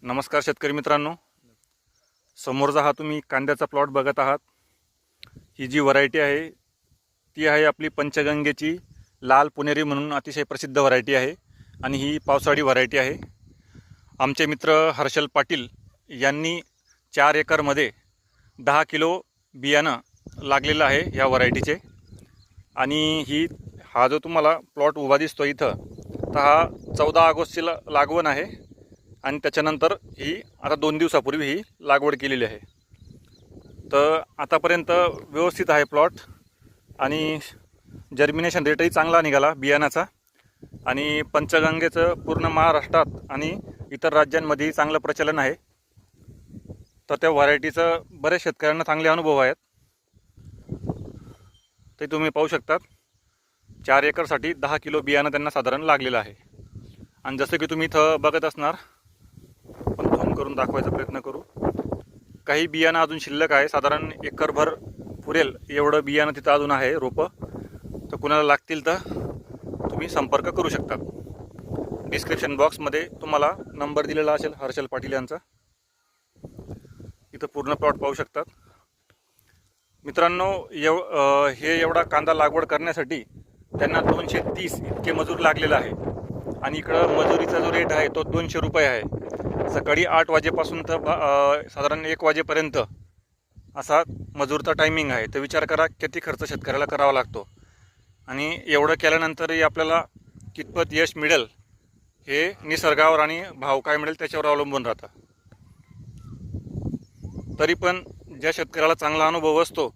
नमस्कार शेतकरी मित्रांनो, समोरचा हा तुम्ही कांद्याचा प्लॉट बघत आहात। ही जी व्हरायटी आहे ती आहे आपली पंचगंगेची लाल पुणेरी म्हणून अतिशय प्रसिद्ध व्हरायटी आहे आणि ही पावसाळी व्हरायटी आहे। आमचे मित्र हर्षल पाटील यांनी 4 एकरमध्ये 10 किलो बियाणं लागलेलं आहे ह्या व्हरायटीचे। आणि हा जो तुम्हाला प्लॉट उभा दिसतो इथं, तर हा 14 ऑगस्टची लागवण आहे आणि त्याच्यानंतर ही आता 2 दिवसापूर्वी ही लागवड केलेली आहे। तर आतापर्यंत व्यवस्थित आहे प्लॉट आणि जर्मिनेशन रेटही चांगला निघाला बियाणाचा। आणि पंचगंगेचं पूर्ण महाराष्ट्रात आणि इतर राज्यांमध्येही चांगलं प्रचलन आहे। तर त्या व्हरायटीचं बरेच शेतकऱ्यांना चांगले अनुभव आहेत। ते तुम्ही पाहू शकतात, 4 एकरसाठी 10 किलो बियाणं त्यांना साधारण लागलेलं आहे। आणि जसं की तुम्ही इथं बघत असणार, पण झूम करून दाखवायचा प्रयत्न करू, काही बियाणं अजून शिल्लक आहे। साधारण एकरभर पुरेल एवढं बियाणं तिथं अजून आहे, रोपं। तर कुणाला लागतील तर तुम्ही संपर्क करू शकता। डिस्क्रिप्शन बॉक्समध्ये तुम्हाला नंबर दिलेला असेल हर्षल पाटील यांचा। इथं पूर्ण प्लॉट पाहू शकतात मित्रांनो। हे एवढा कांदा लागवड करण्यासाठी त्यांना 230 इतके मजूर लागलेला आहे। आणि इकडं मजुरीचा जो रेट आहे तो 200 रुपये आहे। सकाळी 8 वाजेपासून तर साधारण 1 वाजेपर्यंत असा मजूरचा टायमिंग आहे। तर विचार करा किती खर्च शेतकऱ्याला करावा लागतो। आणि एवढं केल्यानंतरही आपल्याला कितपत यश मिळेल हे निसर्गावर आणि भाव काय मिळेल त्याच्यावर अवलंबून राहतं। तरी पण ज्या शेतकऱ्याला चांगला अनुभव असतो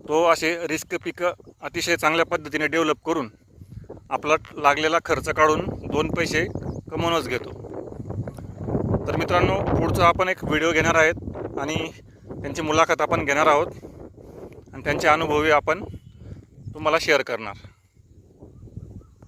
तो असे रिस्क पिकं अतिशय चांगल्या पद्धतीने डेव्हलप करून आपला लागलेला खर्च काढून 2 पैसे कमवूनच घेतो। तर मित्रांनो, पुढचा आपण एक व्हिडिओ घेणार आहेत आणि त्यांची मुलाखत आपण घेणार आहोत आणि त्यांचे अनुभवही आपण तुम्हाला शेअर करणार।